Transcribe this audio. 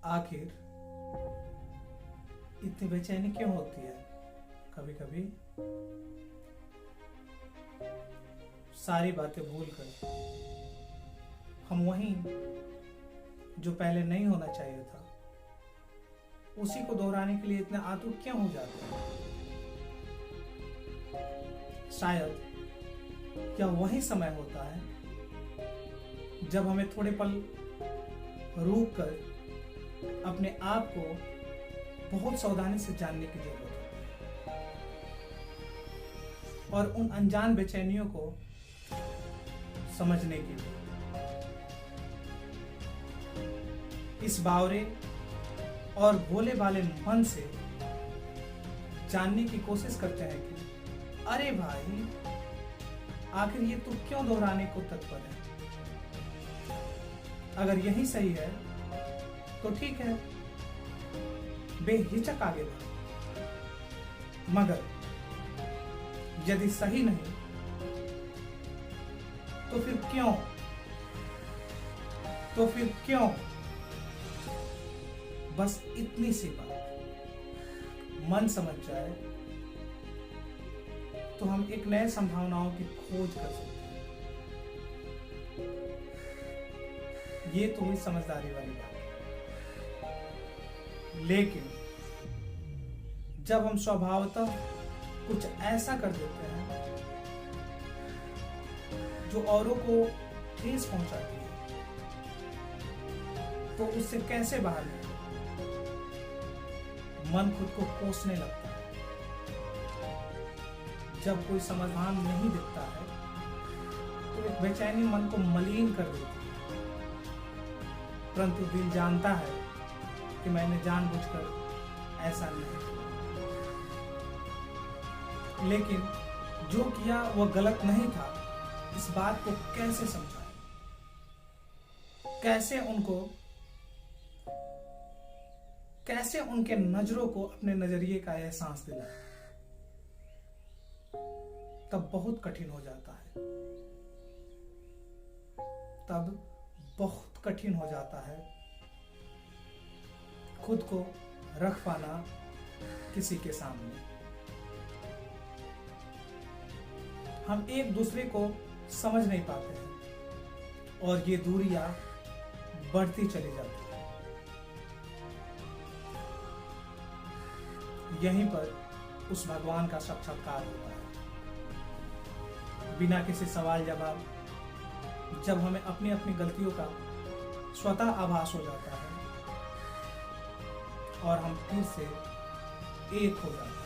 आखिर इतनी बेचैनी क्यों होती है? कभी कभी सारी बातें भूलकर हम वहीं जो पहले नहीं होना चाहिए था उसी को दोहराने के लिए इतने आतुर क्यों हो जाते हैं? शायद क्या वही समय होता है जब हमें थोड़े पल रुक कर अपने आप को बहुत सावधानी से जानने की जरूरत है और उन अनजान बेचैनियों को समझने की भी। इस बावरे और भोले भाले मन से जानने की कोशिश करते हैं कि अरे भाई, आखिर ये तू क्यों दोहराने को तत्पर है? अगर यही सही है तो ठीक है, बेहिचक आगे बढ़। मगर यदि सही नहीं तो फिर क्यों? बस इतनी सी बात मन समझ जाए तो हम एक नए संभावनाओं की खोज कर सकते हैं। ये तो हुई समझदारी वाली बात। लेकिन जब हम स्वभावतः कुछ ऐसा कर देते हैं जो औरों को ठेस पहुंचाती है, तो उससे कैसे बाहर निकलें? मन खुद को कोसने लगता है। जब कोई समाधान नहीं दिखता है तो एक बेचैनी मन को मलिन कर देती है, परंतु दिल जानता है कि मैंने जानबूझकर ऐसा नहीं किया। लेकिन जो किया वह गलत नहीं था, इस बात को कैसे समझाएं? कैसे उनके नजरों को अपने नजरिए का एहसास दिलाएं? तब बहुत कठिन हो जाता है। खुद को रख पाना किसी के सामने। हम एक दूसरे को समझ नहीं पाते हैं और ये दूरियां बढ़ती चली जाती है। यहीं पर उस भगवान का साक्षात्कार होता है। बिना किसी सवाल जवाब, जब हमें अपनी अपनी गलतियों का स्वतः आभास हो जाता है और हम फिर से एक हो जाते हैं।